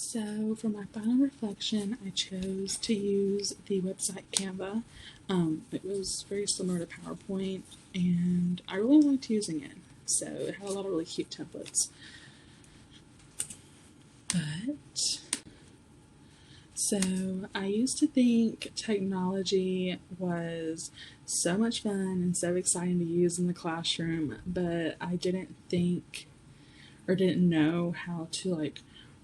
So for my final reflection, I chose to use the website Canva. It was very similar to PowerPoint, and I really liked using it. So it had a lot of really cute templates. So I used to think technology was so much fun and so exciting to use in the classroom, but I didn't think or didn't know how to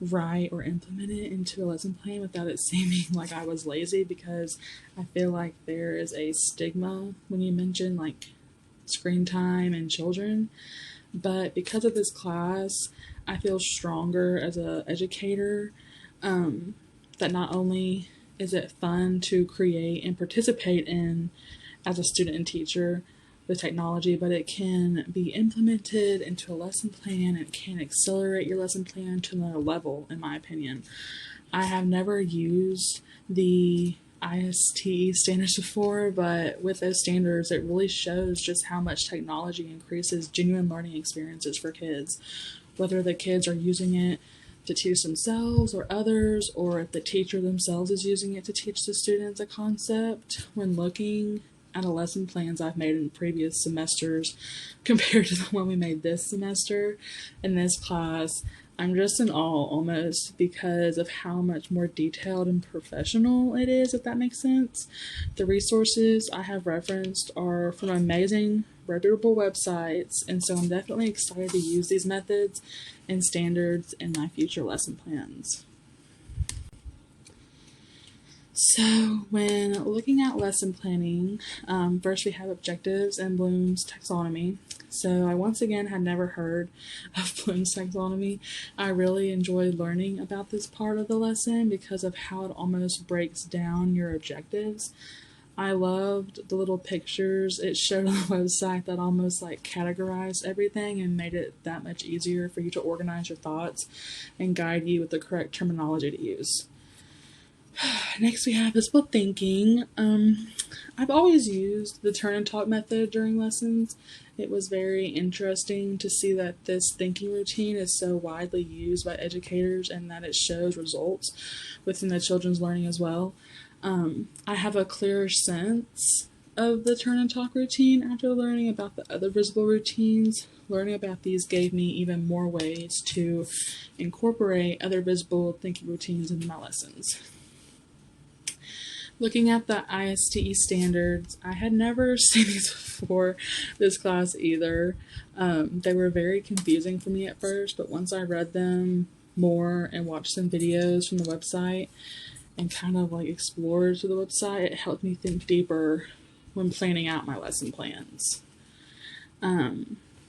write or implement it into a lesson plan without it seeming like I was lazy, because I feel like there is a stigma when you mention screen time and children. But because of this class, I feel stronger as an educator, that not only is it fun to create and participate in as a student and teacher with technology, but it can be implemented into a lesson plan. It can accelerate your lesson plan to another level, in my opinion. I have never used the ISTE standards before, but with those standards, it really shows just how much technology increases genuine learning experiences for kids, whether the kids are using it to teach themselves or others, or if the teacher themselves is using it to teach the students a concept. When looking at the lesson plans I've made in previous semesters compared to the one we made this semester in this class, I'm just in awe almost because of how much more detailed and professional it is, if that makes sense. The resources I have referenced are from amazing, reputable websites, and so I'm definitely excited to use these methods and standards in my future lesson plans. So when looking at lesson planning, first we have objectives and Bloom's taxonomy. So I once again had never heard of Bloom's taxonomy. I really enjoyed learning about this part of the lesson because of how it almost breaks down your objectives. I loved the little pictures it showed on the website that almost categorized everything and made it that much easier for you to organize your thoughts and guide you with the correct terminology to use. Next we have visible thinking. I've always used the turn and talk method during lessons. It was very interesting to see that this thinking routine is so widely used by educators and that it shows results within the children's learning as well. I have a clearer sense of the turn and talk routine after learning about the other visible routines. Learning about these gave me even more ways to incorporate other visible thinking routines into my lessons. Looking at the ISTE standards, I had never seen these before this class either. They were very confusing for me at first, but once I read them more and watched some videos from the website and kind of explored through the website, it helped me think deeper when planning out my lesson plans.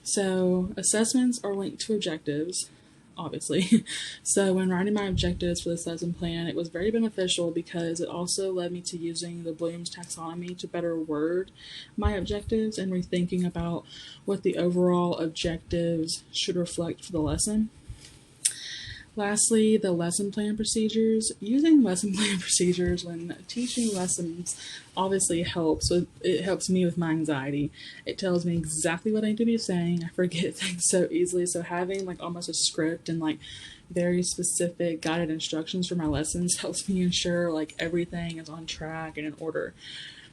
So assessments are linked to objectives, obviously. So when writing my objectives for this lesson plan, it was very beneficial because it also led me to using the Bloom's taxonomy to better word my objectives and rethinking about what the overall objectives should reflect for the lesson. Lastly, the lesson plan procedures. Using lesson plan procedures when teaching lessons obviously helps. It helps me with my anxiety. It tells me exactly what I need to be saying. I forget things so easily. So having almost a script and very specific guided instructions for my lessons helps me ensure everything is on track and in order.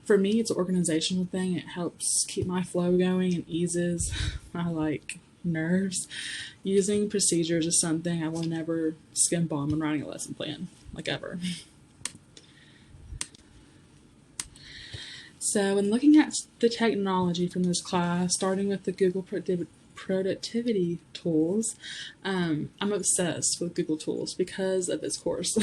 For me, it's an organizational thing. It helps keep my flow going and eases my nerves. Using procedures is something I will never skimp on when writing a lesson plan, ever. So when looking at the technology from this class, starting with the Google productivity tools, I'm obsessed with Google tools because of this course.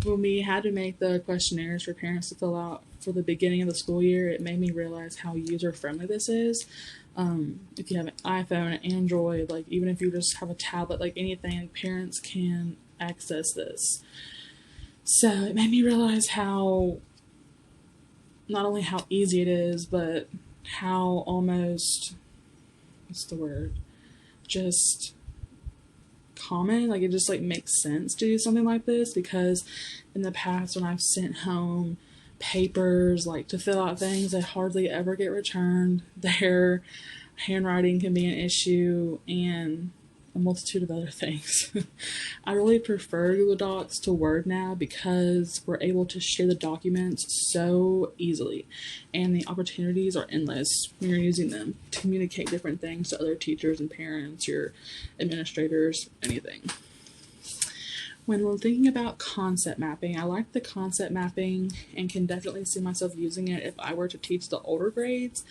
When we had to make the questionnaires for parents to fill out for the beginning of the school year, it made me realize how user-friendly this is. If you have an iPhone, an Android, even if you just have a tablet, anything, parents can access this. So it made me realize not only how easy it is, but how almost, just common, it just makes sense to do something like this, because in the past when I've sent home papers to fill out things, they hardly ever get returned. Their handwriting can be an issue, and a multitude of other things. I really prefer Google Docs to Word now because we're able to share the documents so easily, and the opportunities are endless when you're using them to communicate different things to other teachers and parents, your administrators, anything. When we're thinking about concept mapping, I like the concept mapping and can definitely see myself using it if I were to teach the older grades.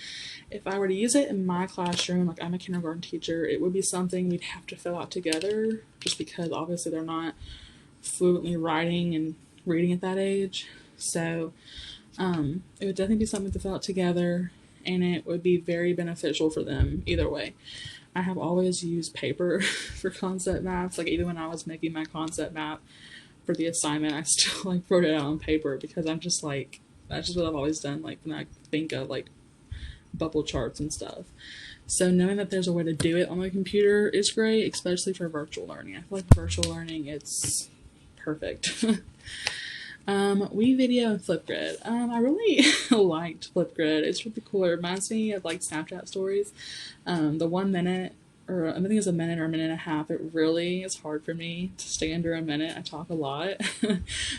If I were to use it in my classroom, like I'm a kindergarten teacher, it would be something we'd have to fill out together just because obviously they're not fluently writing and reading at that age. So it would definitely be something to fill out together, and it would be very beneficial for them either way. I have always used paper for concept maps. Like even when I was making my concept map for the assignment, I still like wrote it out on paper because I'm just like, that's just what I've always done. Like when I think of like bubble charts and stuff. So knowing that there's a way to do it on my computer is great, especially for virtual learning. I feel like virtual learning, it's perfect. WeVideo and Flipgrid. I really liked Flipgrid. It's really cool. It reminds me of like Snapchat stories. The 1 minute, or I think it's a minute or a minute and a half. It really is hard for me to stay under a minute. I talk a lot,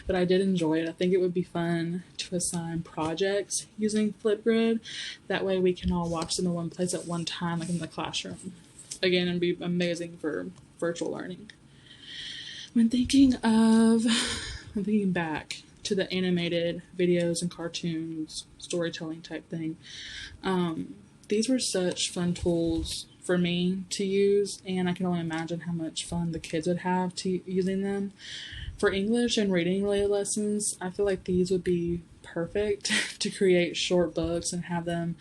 but I did enjoy it. I think it would be fun to assign projects using Flipgrid. That way we can all watch them in one place at one time, like in the classroom. Again, it'd be amazing for virtual learning. I'm thinking back to the animated videos and cartoons, storytelling type thing. These were such fun tools for me to use, and I can only imagine how much fun the kids would have to using them. For English and reading related lessons, I feel like these would be perfect to create short books and have them,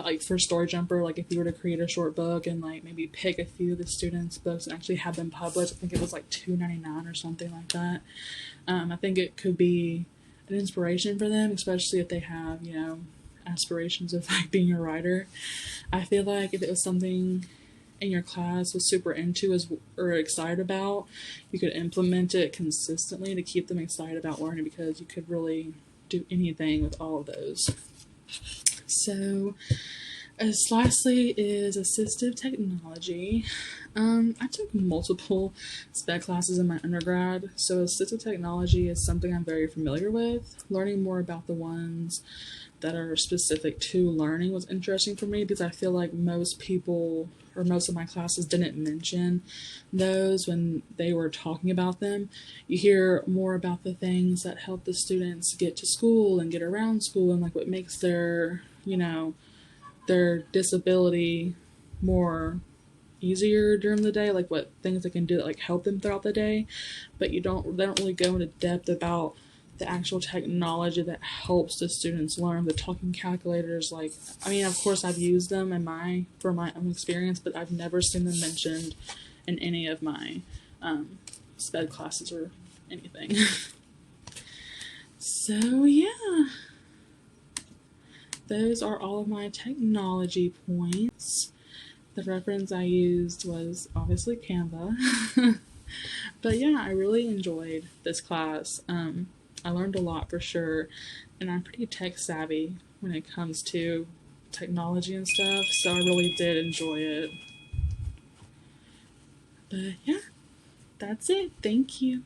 like for Story Jumper, like if you were to create a short book and like maybe pick a few of the students' books and actually have them published. I think it was like $2.99 or something like that. I think it could be an inspiration for them, especially if they have, you know, aspirations of like being a writer. I feel like if it was something in your class was super into or excited about, you could implement it consistently to keep them excited about learning, because you could really do anything with all of those. So, lastly is assistive technology. I took multiple SPED classes in my undergrad, so assistive technology is something I'm very familiar with. Learning more about the ones that are specific to learning was interesting for me, because I feel like most people, or most of my classes, didn't mention those when they were talking about them. You hear more about the things that help the students get to school and get around school, and like what makes their, you know, their disability more easier during the day, like what things they can do that like help them throughout the day. But they don't really go into depth about the actual technology that helps the students learn. The talking calculators, like, I mean, of course I've used them for my own experience, but I've never seen them mentioned in any of my SPED classes or anything. So yeah, those are all of my technology points. The reference I used was obviously Canva. But yeah, I really enjoyed this class. I learned a lot for sure, and I'm pretty tech savvy when it comes to technology and stuff, so I really did enjoy it. But yeah, that's it. Thank you.